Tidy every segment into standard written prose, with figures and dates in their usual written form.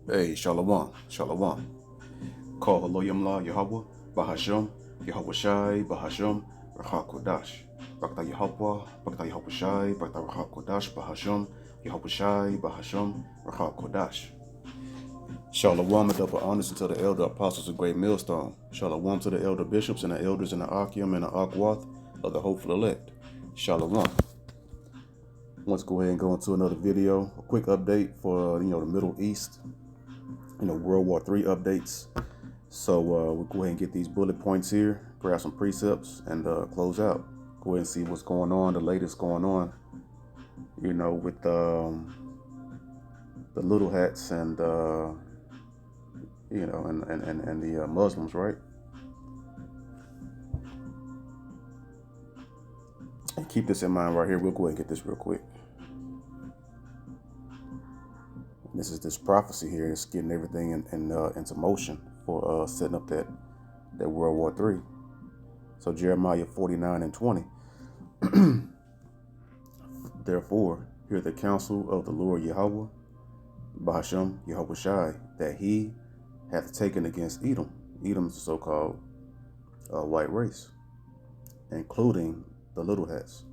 Hey, Shalom, Shalom. Call Haloyam La Yahweh, Bahasham, Yahweh Shai, Bahasham, Racha Kodash. Bakta Yahweh, Bakta Yahweh Shai, Bakta Racha Kodash, Bahasham, Yahweh Shai, Bahasham, Racha Kodash. Shalom and double honors to the elder apostles of Great Millstone. Shalom to the elder bishops and the elders in the Akim and the Akwath of the hopeful elect. Shalom. Let's go ahead and go into another video. A quick update for the Middle East. World War III updates. So we'll go ahead and get these bullet points here, grab some precepts, and close out. Go ahead and see what's going on, the latest going on, with the little hats and, and the Muslims, right? And keep this in mind right here. We'll go ahead and get this real quick. This is this prophecy here. It's getting everything into motion for setting up that World War III. So Jeremiah 49:20. Therefore, hear the counsel of the Lord Yahweh, Bahasham Yahweh Shai, that he hath taken against Edom. Edom is the so-called white race, including the little hats,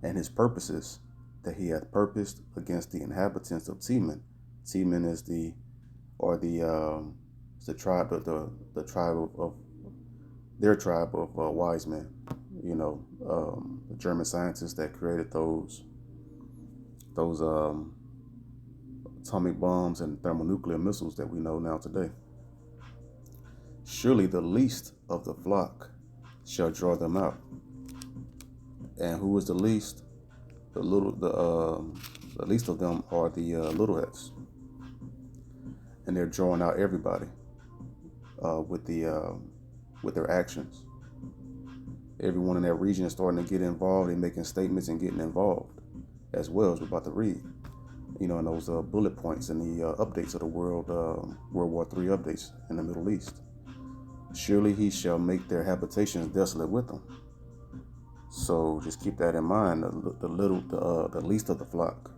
and his purposes that he hath purposed against the inhabitants of Teman. Teman is the tribe of the tribe of their tribe of wise men. The German scientists that created those atomic bombs and thermonuclear missiles that we know now today. Surely the least of the flock shall draw them out. And who is the least? The least of them are the little hats, and they're drawing out everybody with their actions. Everyone in that region is starting to get involved. They're making statements and getting involved, as well as we're about to read. In those bullet points and the updates of the World War III updates in the Middle East. Surely he shall make their habitations desolate with them. So just keep that in mind. The least of the flock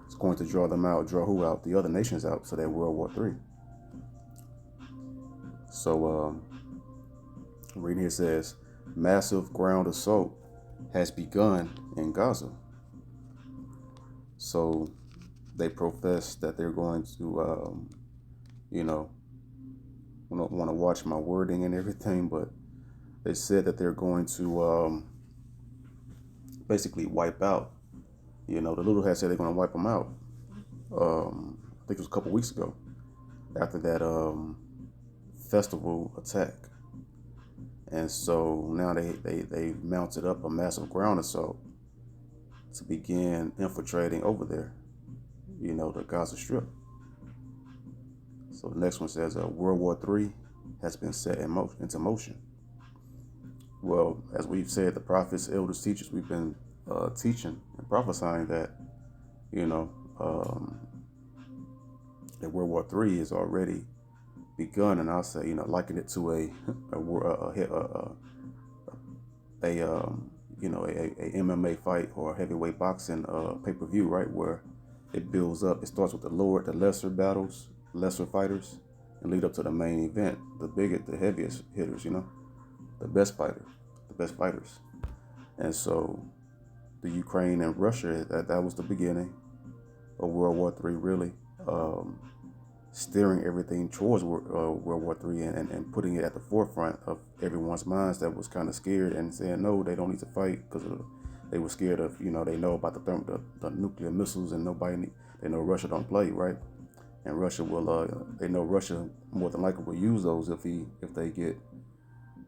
is going to draw them out. Draw who out? The other nations out. So that World War III. So reading here says, massive ground assault has begun in Gaza. So they profess that they're going to, I don't want to watch my wording and everything, but they said that they're going to basically wipe out. The little hat said they're going to wipe them out. I think it was a couple weeks ago after that festival attack. And so now they mounted up a massive ground assault to begin infiltrating over there, the Gaza Strip. So the next one says World War III has been set into motion. Well, as we've said, the prophets, elders, teachers, we've been teaching and prophesying that, that World War III is already begun, and I'll say, liken it to a MMA fight or a heavyweight boxing pay-per-view, right, where it builds up. It starts with the lesser battles, lesser fighters, and lead up to the main event, the heaviest hitters, the best fighters. And so the Ukraine and Russia, that was the beginning of World War III, really. Steering everything towards World War III and putting it at the forefront of everyone's minds that was kind of scared and saying, no, they don't need to fight because they were scared of, they know about the nuclear missiles and they know Russia don't play, right? And Russia will, they know Russia more than likely will use those if they get,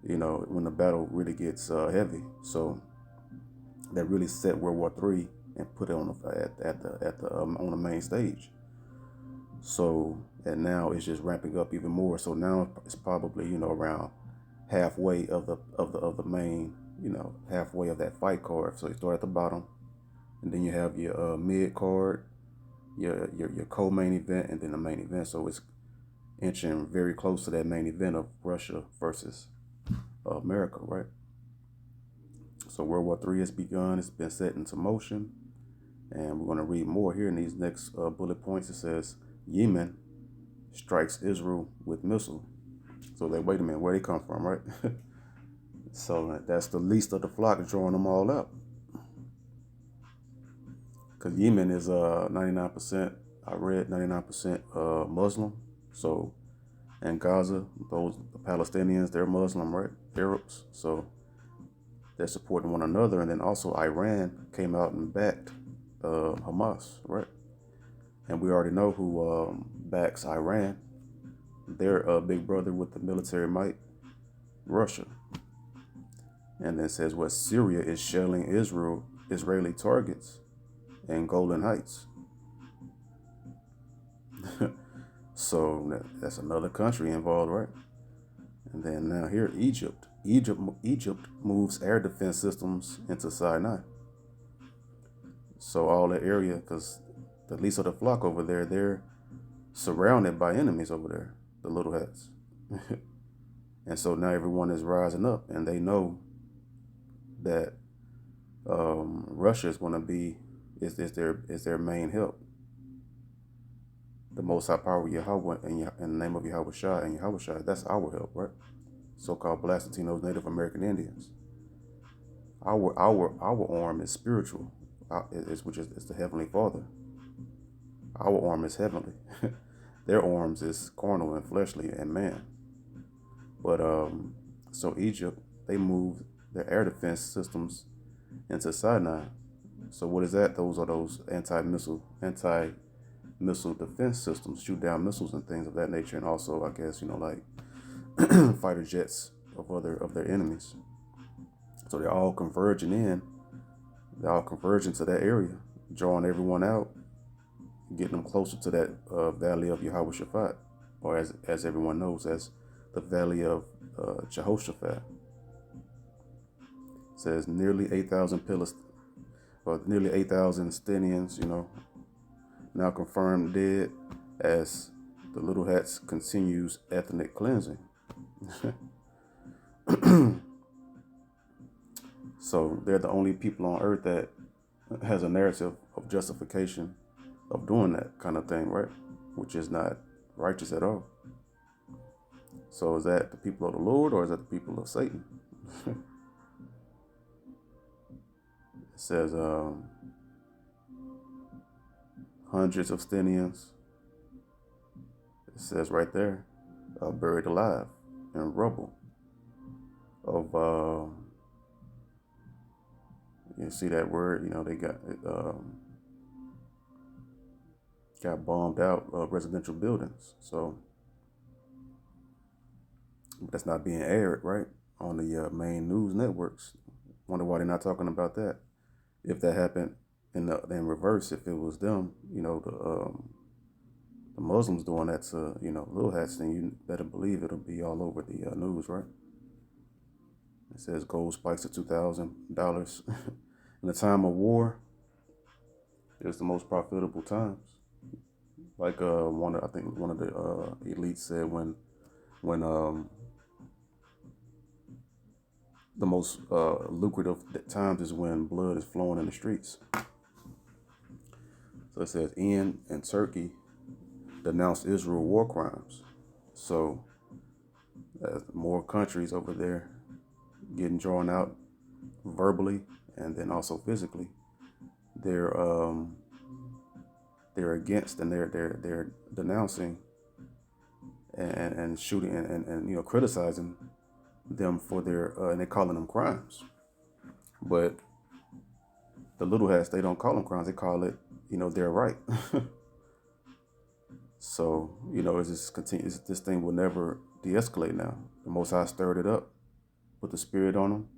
when the battle really gets heavy. So that really set World War III and put it on the main stage. So, and now it's just ramping up even more. So now it's probably, around halfway of the main, halfway of that fight card. So you start at the bottom, and then you have your mid card, your co-main event, and then the main event. So it's inching very close to that main event of Russia versus America, right? So World War III has begun. It's been set into motion. And we're going to read more here in these next bullet points. It says, Yemen strikes Israel with missile. So they wait a minute, where they come from, right? So that's the least of the flock drawing them all out. Because Yemen is 99%, I read 99% Muslim. So, and Gaza, those Palestinians, they're Muslim, right? Arabs. So they're supporting one another. And then also Iran came out and backed Hamas, right? And we already know who backs Iran. They're a big brother with the military might, Russia. And then it says what Syria is shelling Israeli targets in Golan Heights. So that's another country involved, right? And then now here, Egypt. Egypt moves air defense systems into Sinai. So all the area, because the least of the flock over there, they're surrounded by enemies over there, the little hats. And so now everyone is rising up, and they know that Russia is going to be is their main help. The Most High Power Yahweh in the name of Yahweh Shai and Yahweh Shai, that's our help, right? So-called Black Latinos, Native American Indians. Our arm is spiritual, which is the Heavenly Father. Our arm is heavenly. Their arms is carnal and fleshly and man. But so Egypt, they moved their air defense systems into Sinai. So what is that? Those are those anti-missile defense systems, shoot down missiles and things of that nature, and also I guess like fighter jets of their enemies. So they're all converging to that area, drawing everyone out, getting them closer to that valley of Yahweh Shaphat, or as everyone knows, as the valley of Jehoshaphat. It says nearly 8,000 Stenians, now confirmed dead as the Little Hats continues ethnic cleansing. So they're the only people on earth that has a narrative of justification of doing that kind of thing, right? Which is not righteous at all. So is that the people of the Lord or is that the people of Satan? It says hundreds of Stenians. It says right there, buried alive in rubble of you see that word, they got bombed out residential buildings. So that's not being aired, right, on the main news networks. Wonder why they're not talking about that. If that happened in reverse, if it was them, the Muslims doing that to, Little Hats, then you better believe it'll be all over the news, right? It says gold spikes to $2,000. In the time of war, it's the most profitable times. Like one of the elites said when the most lucrative times is when blood is flowing in the streets. So it says Ian and Turkey denounced Israel war crimes. So more countries over there getting drawn out verbally and then also physically. They're against and they're denouncing and shooting and criticizing them for their and they're calling them crimes. But the Little Hats, they don't call them crimes, they call it their right. So it's just continues. This thing will never de-escalate now. The Most High stirred it up, put the spirit on them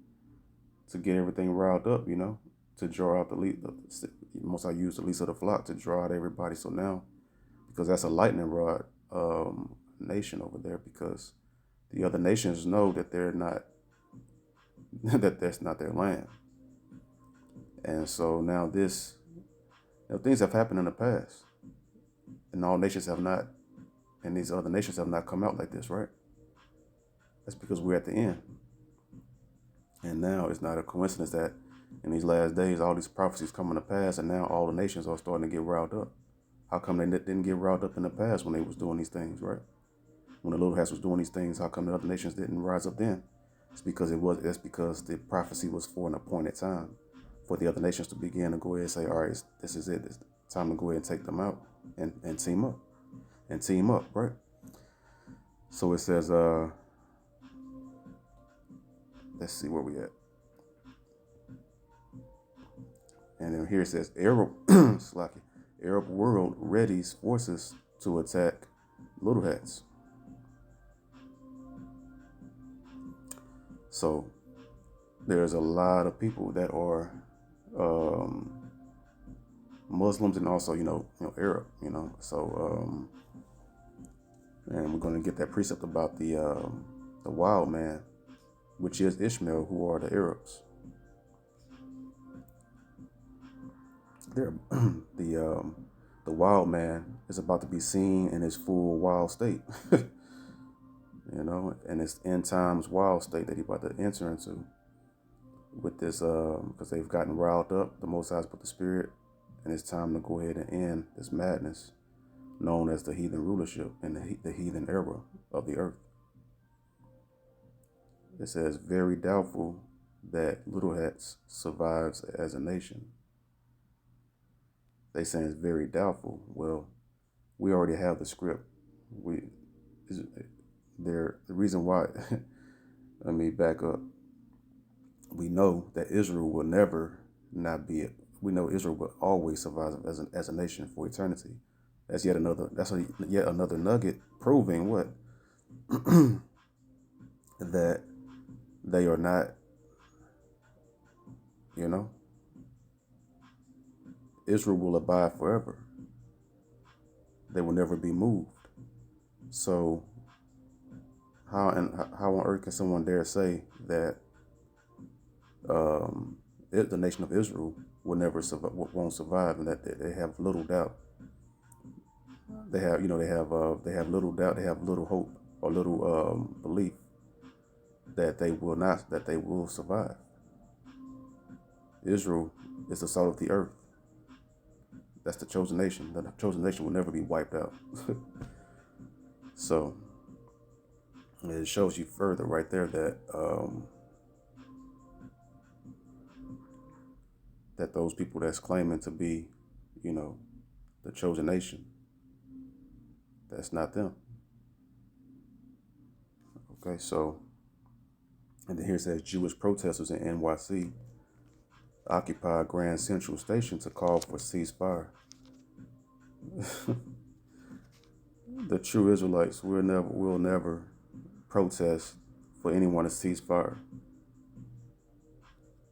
to get everything riled up, to draw out the Most High used the least of the flock to draw out everybody. So now, because that's a lightning rod nation over there, because the other nations know that they're not, that that's not their land. And so now things have happened in the past, and all nations have not, and these other nations have not come out like this, right? That's because we're at the end. And now it's not a coincidence that in these last days, all these prophecies coming to pass, and now all the nations are starting to get riled up. How come they didn't get riled up in the past when they was doing these things, right? When the little hats was doing these things, how come the other nations didn't rise up then? That's because the prophecy was for an appointed time for the other nations to begin to go ahead and say, all right, this is it. It's time to go ahead and take them out and team up. And team up, right? So it says, let's see where we at. And then here it says, Arab world readies forces to attack little hats. So there's a lot of people that are Muslims and also, Arab, So, and we're going to get that precept about the wild man, which is Ishmael, who are the Arabs. They're, the wild man is about to be seen in his full wild state, and it's end times wild state that he's about to enter into with this, because they've gotten riled up. The Most High's put the spirit, and it's time to go ahead and end this madness known as the heathen rulership and the heathen era of the earth. It says, very doubtful that Little Hats survives as a nation. They saying it's very doubtful. Well, we already have the script. The reason why, let me back up. We know that Israel will never not be it. We know Israel will always survive as a nation for eternity. That's yet another nugget proving what? That they are not, Israel will abide forever. They will never be moved. So how on earth can someone dare say that the nation of Israel will never survive, won't survive, and that they have little doubt? They have little doubt. They have little hope or little belief that they will survive. Israel is the salt of the earth. That's the chosen nation. The chosen nation will never be wiped out. So it shows you further right there that that those people that's claiming to be, the chosen nation, that's not them. Okay, so, and then here it says Jewish protesters in NYC occupied Grand Central Station to call for ceasefire. The true Israelites will never protest for anyone to cease fire.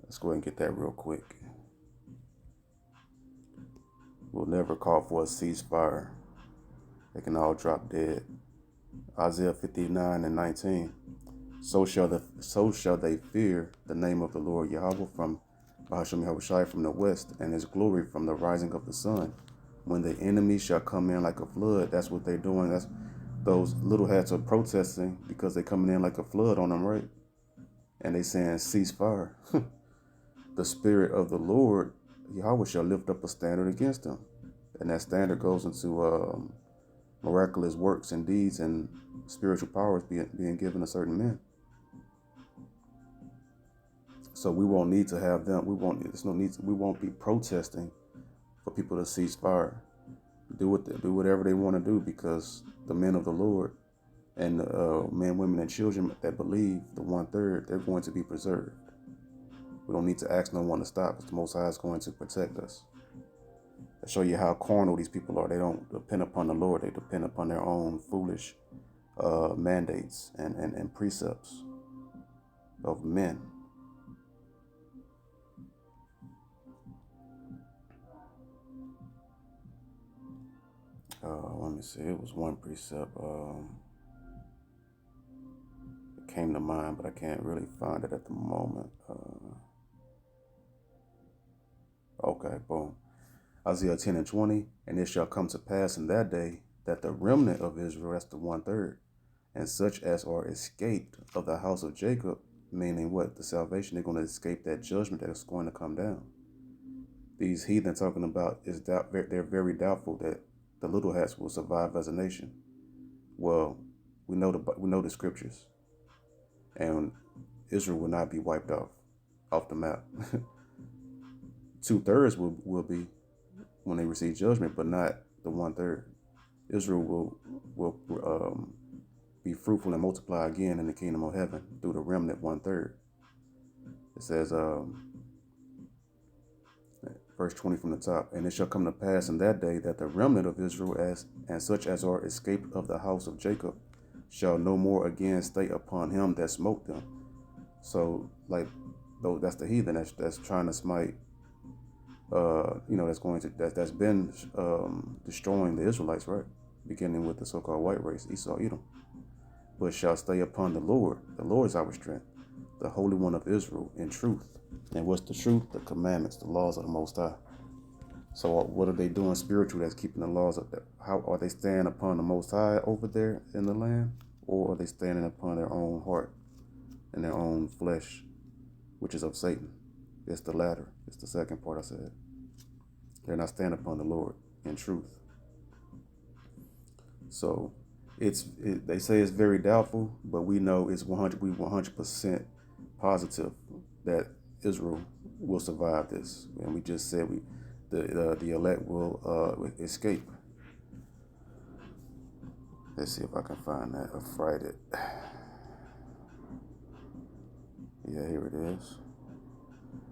Let's go ahead and get that real quick. We'll never call for a ceasefire. They can all drop dead. Isaiah 59:19. So shall they fear the name of the Lord Yahweh from Bahashem Yahushai from the west, and his glory from the rising of the sun. When the enemy shall come in like a flood. That's what they're doing. That's those little hats are protesting because they're coming in like a flood on them, right? And they saying ceasefire. The spirit of the Lord Yahweh shall lift up a standard against them, and that standard goes into miraculous works and deeds and spiritual powers being given to certain men. So we won't need to have them. We won't be protesting for people to cease fire. Do whatever they want to do, because the men of the Lord and the men, women, and children that believe, the 1/3, they're going to be preserved. We don't need to ask no one to stop, because the Most High is going to protect us. To show you how carnal these people are. They don't depend upon the Lord. They depend upon their own foolish mandates and precepts of men. Let me see. It was one precept. It came to mind, but I can't really find it at the moment. Okay, boom. Isaiah 10:20. And it shall come to pass in that day that the remnant of Israel, that's the 1/3, and such as are escaped of the house of Jacob, meaning what? The salvation, they're going to escape that judgment that is going to come down. These heathen talking about they're very doubtful that the little hats will survive as a nation. Well, we know the scriptures, and Israel will not be wiped off the map. 2/3 will be when they receive judgment, but not the 1/3. Israel will be fruitful and multiply again in the kingdom of heaven through the remnant 1/3. It says, verse 20 from the top, and it shall come to pass in that day that the remnant of Israel, and such as are escaped of the house of Jacob, shall no more again stay upon him that smote them. So, like, though that's the heathen that's trying to smite, that's been destroying the Israelites, right? Beginning with the so-called white race, Esau, Edom, but shall stay upon the Lord. The Lord is our strength, the Holy One of Israel, in truth. And what's the truth? The commandments, the laws of the Most High. So what are they doing spiritual that's keeping the laws up there? How are they standing upon the Most High over there in the land? Or are they standing upon their own heart and their own flesh, which is of Satan? It's the latter. It's the second part I said. They're not standing upon the Lord in truth. So they say it's very doubtful, but we know it's 100% positive that Israel will survive this. And we just said the elect will escape. Let's see if I can find that. I fried it. Yeah, here it is.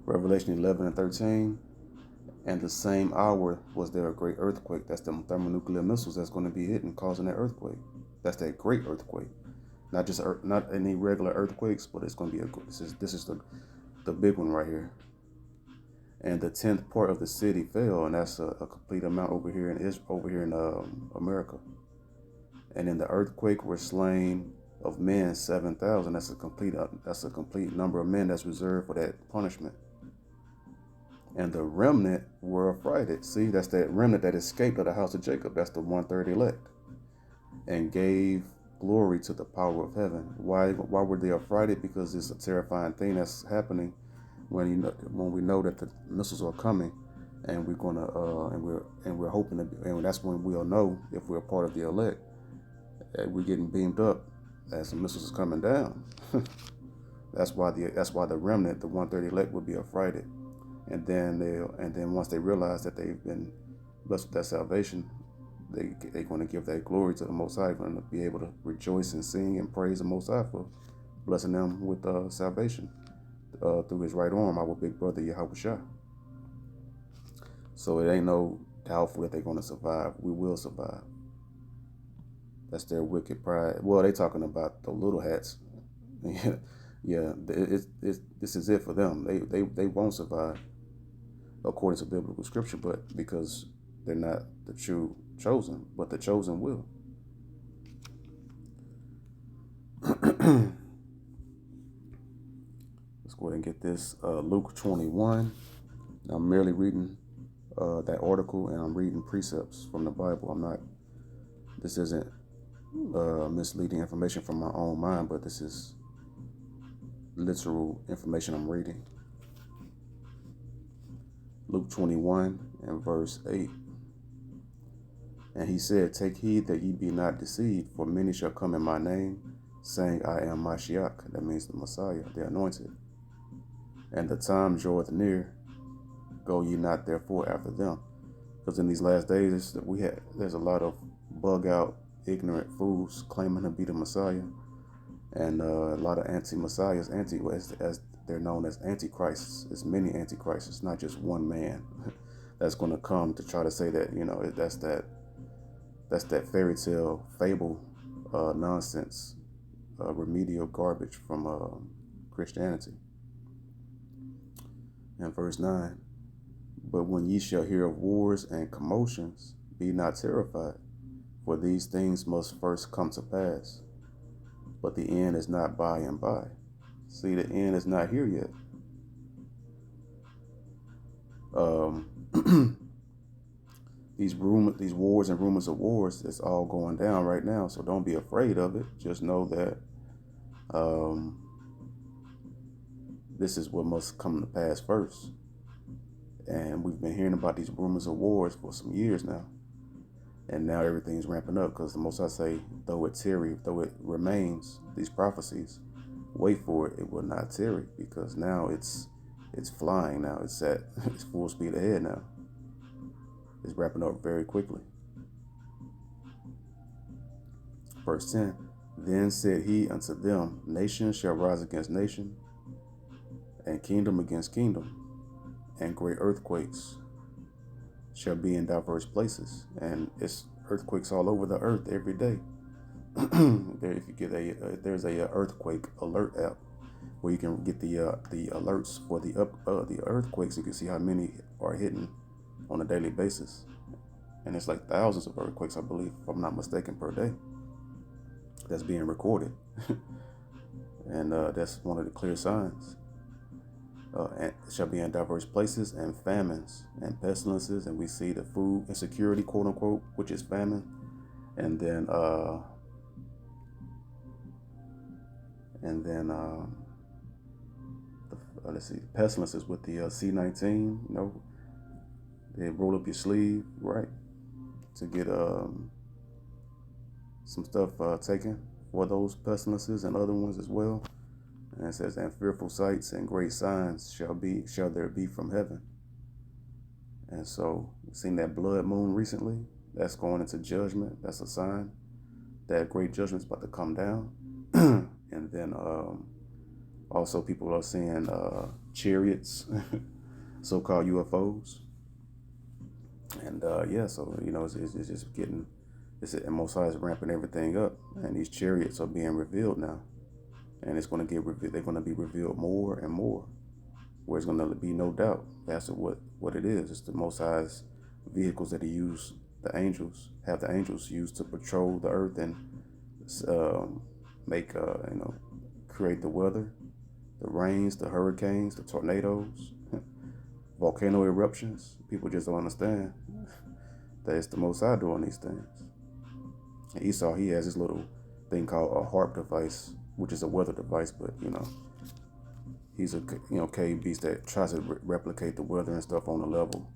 Revelation 11 and 13. And the same hour was there a great earthquake. That's the thermonuclear missiles that's going to be hitting, causing that earthquake. That's that great earthquake. Not just not any regular earthquakes, but it's going to be this is the big one right here. And the 10th part of the city fell, and that's a complete amount over here in America. And in the earthquake were slain of men 7,000. That's a complete number of men that's reserved for that punishment. And the remnant were affrighted. See, that's that remnant that escaped of the house of Jacob. That's the 1/3 elect. And gave glory to the power of heaven. Why were they affrighted? Because it's a terrifying thing that's happening when we know that the missiles are coming, and we're gonna and we're hoping to, and that's when we'll know if we're a part of the elect. We're getting beamed up as the missiles is coming down. That's why the remnant, the 1/3 elect, will be affrighted. And then once they realize that they've been blessed with that salvation, they're going to give that glory to the Most High, going to be able to rejoice and sing and praise the Most High for blessing them with salvation through His right arm, our big brother Yahushua. So it ain't no doubtful that they're going to survive. We will survive. That's their wicked pride. Well, they talking about the little hats. Yeah, this is it for them. They won't survive according to biblical scripture, but because they're not the true chosen, but the chosen will. Let's go ahead and get this. Luke 21. I'm merely reading that article, and I'm reading precepts from the Bible. This isn't misleading information from my own mind, but this is literal information I'm reading. Luke 21 and verse 8. And he said, take heed that ye be not deceived, for many shall come in my name, saying, I am Mashiach. That means the Messiah, the anointed. And the time draweth near, go ye not therefore after them. Because in these last days, there's a lot of bug out, ignorant fools claiming to be the Messiah, and a lot of anti-messiahs, as they're known as antichrists. It's many antichrists. It's not just one man that's going to come to try to say that, that's that fairy tale fable nonsense, remedial garbage from Christianity. And verse 9, but when ye shall hear of wars and commotions, be not terrified, for these things must first come to pass, but the end is not by and by. See, the end is not here yet. These wars and rumors of wars, it's all going down right now. So don't be afraid of it. Just know that this is what must come to pass first. And we've been hearing about these rumors of wars for some years now. And now everything's ramping up because the Most High say, though it tarry, though it remains, these prophecies, wait for it, it will not tarry, because now it's flying now. It's at it's full speed ahead now. It's wrapping up very quickly. Verse 10, then said he unto them, nation shall rise against nation, and kingdom against kingdom, and great earthquakes shall be in diverse places. And it's earthquakes all over the earth every day. If you get there's a earthquake alert app where you can get the alerts for the earthquakes. You can see how many are hitting on a daily basis, and it's like thousands of earthquakes, I believe, if I'm not mistaken, per day that's being recorded. And that's one of the clear signs. And it shall be in diverse places, and famines and pestilences, and we see the food insecurity, quote unquote, which is famine, and then let's see, pestilences with the C-19. They roll up your sleeve, right, to get some stuff taken for those pestilences and other ones as well. And it says, and fearful sights and great signs shall there be from heaven. And so we've seen that blood moon recently. That's going into judgment. That's a sign that great judgment's about to come down. And then also people are seeing chariots, so-called UFOs. And so it's just getting, and Most High is ramping everything up, and these chariots are being revealed now. And it's going to they're going to be revealed more and more, where it's going to be no doubt as to what it is. It's the Most High's vehicles that he used, the angels use to patrol the earth and make, create the weather, the rains, the hurricanes, the tornadoes, volcano eruptions. People just don't understand that it's the Most High doing these things. And Esau, he has this little thing called a harp device, which is a weather device, but he's a cave beast that tries to replicate the weather and stuff on a level,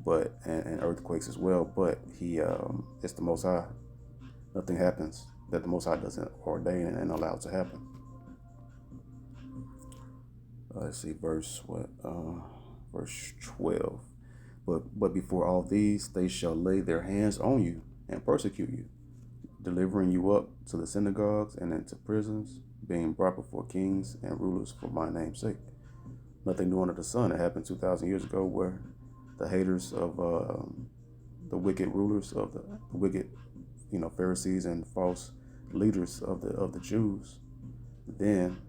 but and earthquakes as well. But it's the Most High. Nothing happens that the Most High doesn't ordain and allow to happen. Let's see, verse 12. But before all these, they shall lay their hands on you and persecute you, delivering you up to the synagogues and into prisons, being brought before kings and rulers for my name's sake. Nothing new under the sun. It happened 2,000 years ago, where the haters of the wicked rulers of the wicked, Pharisees and false leaders of the Jews, then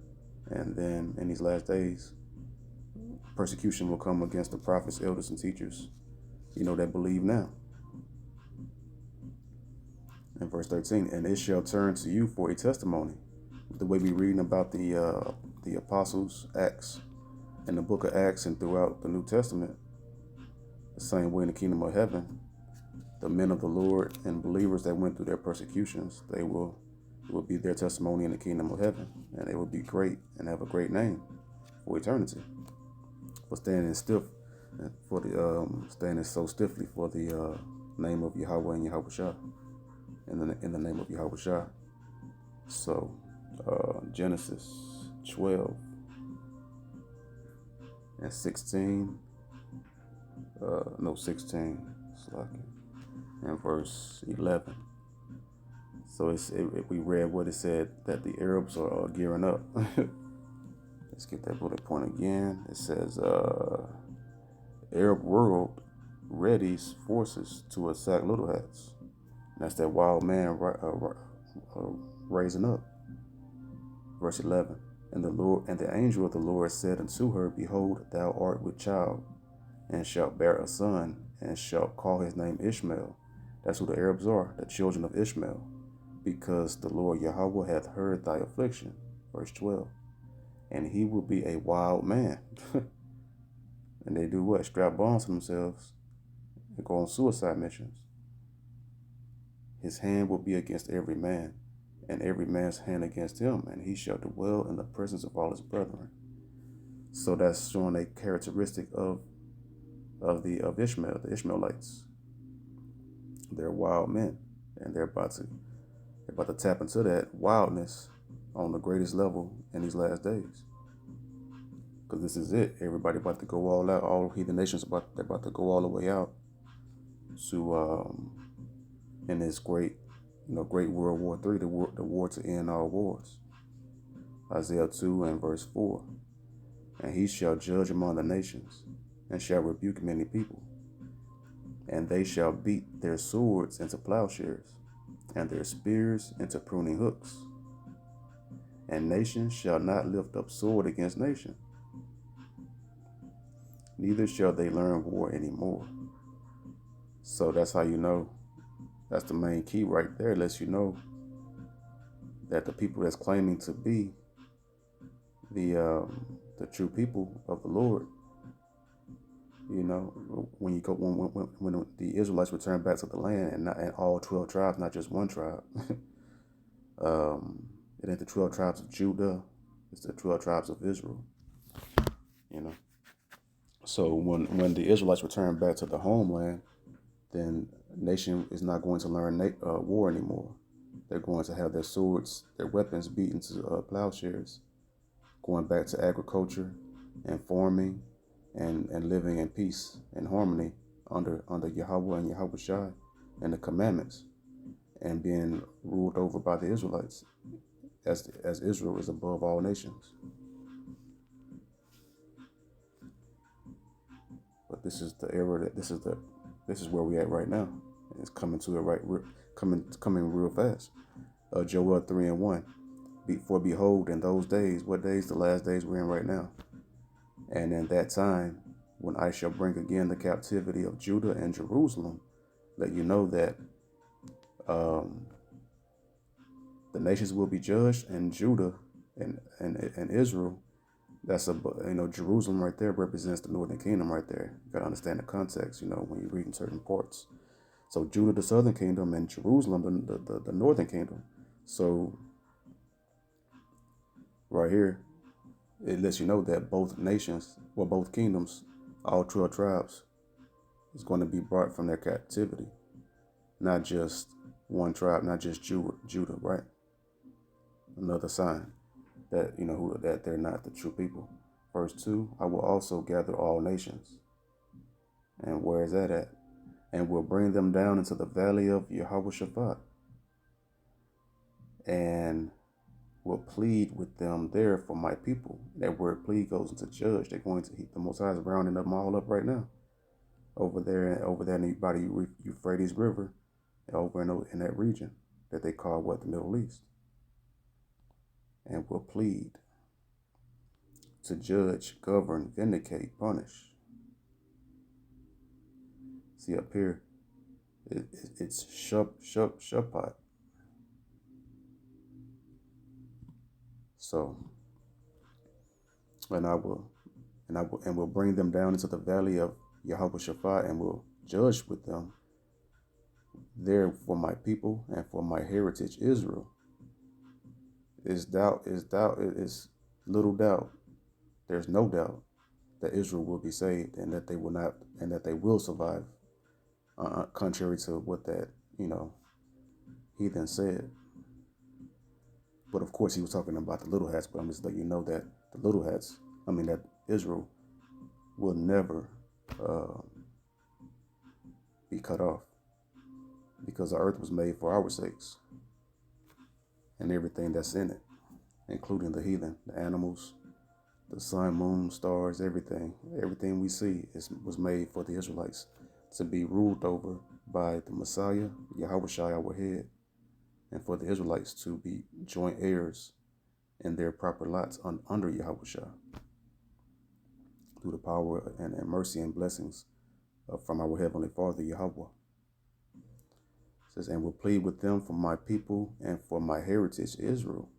in these last days, persecution will come against the prophets, elders, and teachers, that believe now. In verse 13, and it shall turn to you for a testimony. The way we reading about the apostles' Acts in the book of Acts and throughout the New Testament, the same way in the kingdom of heaven, the men of the Lord and believers that went through their persecutions, it will be their testimony in the kingdom of heaven, and they will be great and have a great name for eternity. For standing so stiffly for the name of Yahweh and Yahushua. In the name of Yahushua. So Genesis 12 and 16, 16, and verse 11. So we read what it said, that the Arabs are gearing up. Let's get that bullet point again. It says, Arab world readies forces to attack Little Hats. That's that wild man raising up. Verse 11. And the angel of the Lord said unto her, behold, thou art with child, and shalt bear a son, and shalt call his name Ishmael. That's who the Arabs are, the children of Ishmael, because the Lord Yahweh hath heard thy affliction. Verse 12. And he will be a wild man. And they do what? Strap bombs to themselves and go on suicide missions. His hand will be against every man, and every man's hand against him, and he shall dwell in the presence of all his brethren. So that's showing a characteristic of Ishmael, the Ishmaelites. They're wild men, and they're about to tap into that wildness on the greatest level in these last days. Because this is it. Everybody about to go all out. All heathen nations they're about to go all the way out to in this great World War III, the war to end all wars. Isaiah 2 and verse 4. And he shall judge among the nations, and shall rebuke many people. And they shall beat their swords into plowshares, and their spears into pruning hooks. And nation shall not lift up sword against nation, neither shall they learn war anymore. So that's how you know. That's the main key right there. It lets you know that the people that's claiming to be the true people of the Lord, when you go when the Israelites return back to the land, and all 12 tribes, not just one tribe. It ain't the 12 tribes of Judah; it's the 12 tribes of Israel. You know. So when the Israelites return back to the homeland, then nation is not going to learn war anymore. They're going to have their swords, their weapons beaten to plowshares, going back to agriculture and farming and living in peace and harmony under Yahweh and Yahweh Shai and the commandments, and being ruled over by the Israelites, as Israel is above all nations. But this is the era that this is where we at right now. It's coming to it coming real fast. Joel 3 and 1. For behold, in those days, what days? The last days we're in right now. And in that time, when I shall bring again the captivity of Judah and Jerusalem, let you know that the nations will be judged, and Judah and Israel. That's Jerusalem right there represents the northern kingdom right there. You gotta understand the context, when you're reading certain parts. So Judah, the southern kingdom, and Jerusalem, the northern kingdom. So right here, it lets you know that both nations, both kingdoms, all 12 tribes, is going to be brought from their captivity. Not just one tribe, not just Judah, right? Another sign that, that they're not the true people. Verse 2, I will also gather all nations. And where is that at? And will bring them down into the valley of Yehoshaphat, and will plead with them there for my people. That word plead goes into judge. They're going to heat the Most High is rounding them all up right now. Over there by the Euphrates River, over in that region that they call the Middle East. And will plead to judge, govern, vindicate, punish. See up here, it's Shabbat. So, and will bring them down into the valley of Yehoshaphat, and will judge with them there for my people and for my heritage Israel. Is little doubt. There's no doubt that Israel will be saved, and that they will survive, contrary to what that heathen said. But of course, he was talking about the little hats. But I'm just letting you know that that Israel will never be cut off, because the earth was made for our sakes, and everything that's in it, including the heathen, the animals, the sun, moon, stars, everything we see was made for the Israelites to be ruled over by the Messiah, Yahweh Shai, our head, and for the Israelites to be joint heirs in their proper lots under Yahweh Shai, through the power and mercy and blessings from our Heavenly Father, Yahweh. It says, and will plead with them for my people and for my heritage Israel,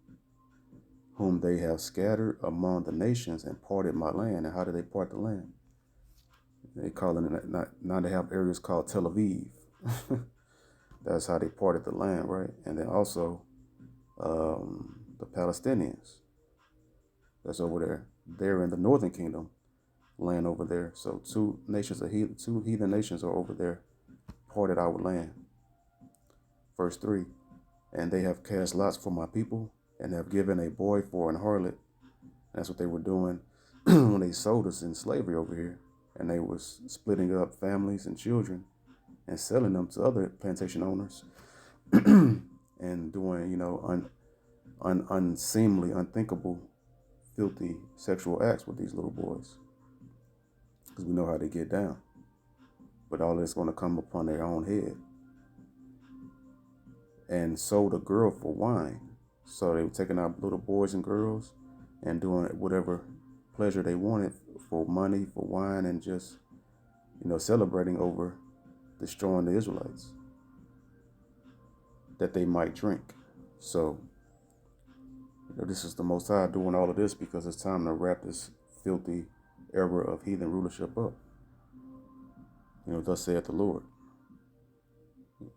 whom they have scattered among the nations and parted my land. And how do they part the land? They call it, now they have areas called Tel Aviv. That's how they parted the land, right? And then also the Palestinians. That's over there. They're in the northern kingdom land over there. So two heathen nations are over there, parted our land. Verse 3, and they have cast lots for my people and have given a boy for an harlot. That's what they were doing when they sold us in slavery over here. And they was splitting up families and children and selling them to other plantation owners and doing, unseemly, unthinkable, filthy sexual acts with these little boys. Because we know how they get down. But all this going to come upon their own head. And sold a girl for wine. So they were taking out little boys and girls and doing whatever pleasure they wanted for money, for wine, and just, celebrating over destroying the Israelites that they might drink. So, this is the Most High doing all of this because it's time to wrap this filthy era of heathen rulership up. Thus saith the Lord.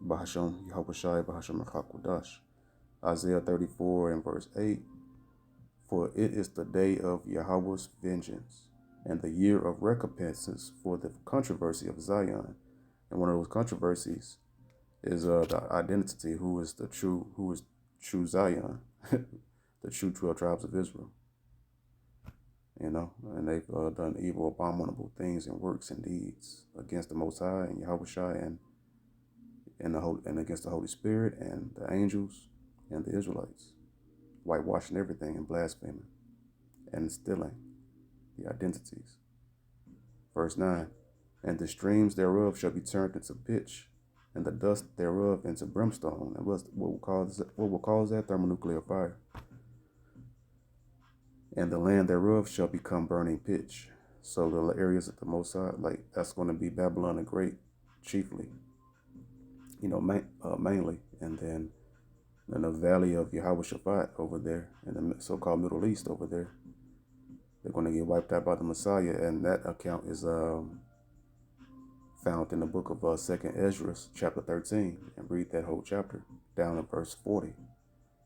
Bahasham Yahushai Bahasham Hakudash. Isaiah 34 and verse 8. For it is the day of Yahweh's vengeance and the year of recompenses for the controversy of Zion. And one of those controversies is the identity, who is true Zion, the true 12 tribes of Israel. And they've done evil, abominable things and works and deeds against the Most High and Yahushua and against the Holy Spirit and the angels and the Israelites, whitewashing everything and blaspheming and stealing the identities. Verse 9, and the streams thereof shall be turned into pitch, and the dust thereof into brimstone. And what will cause that? Thermonuclear fire. And the land thereof shall become burning pitch. So the areas of the Most High, that's going to be Babylon the Great, chiefly, mainly, and then in the valley of Yehoshaphat over there, in the so-called Middle East over there, they're going to get wiped out by the Messiah, and that account is found in the book of 2nd Ezra, chapter 13, and read that whole chapter down to verse 40,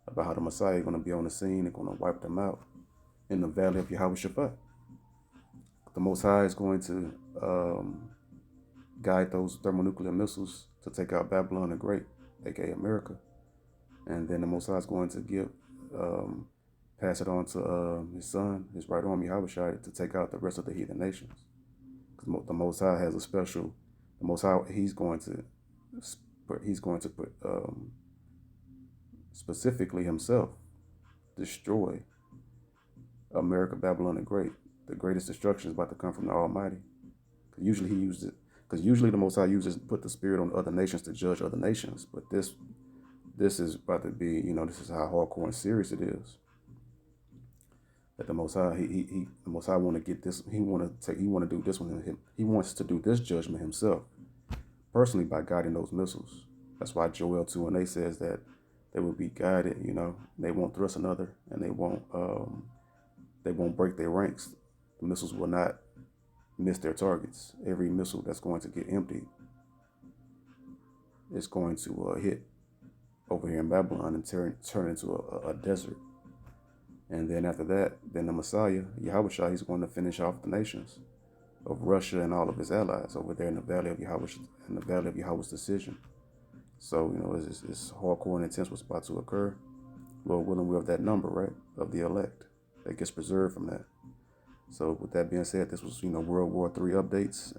about how the Messiah is going to be on the scene and going to wipe them out in the valley of Yehoshaphat. The Most High is going to guide those thermonuclear missiles to take out Babylon the Great, aka America. And then the Most High is going to pass it on to his son, his right arm, Yahushua, to take out the rest of the heathen nations. Because the Most High has a special, the Most High, he's going to put specifically himself destroy America, Babylon the Great. The greatest destruction is about to come from the Almighty. Because usually the Most High put the Spirit on other nations to judge other nations. But this is about to be, this is how hardcore and serious it is. That the Most High, the Most High want to get this. He want to do this one. He wants to do this judgment himself, personally, by guiding those missiles. That's why Joel 2:8 says that they will be guided. They won't thrust another, and they won't break their ranks. The missiles will not miss their targets. Every missile that's going to get emptied is going to hit over here in Babylon and turn into a desert. And then after that, then the Messiah, Yahushua, he's going to finish off the nations of Russia and all of his allies over there in the valley of Yahushua, in the valley of Yahweh's decision. So, it's hardcore and intense what's about to occur. Lord willing, we're of that number, right? Of the elect that gets preserved from that. So with that being said, this was, World War III updates.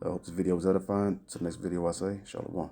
I hope this video was edifying. Till the next video I say, Shalom.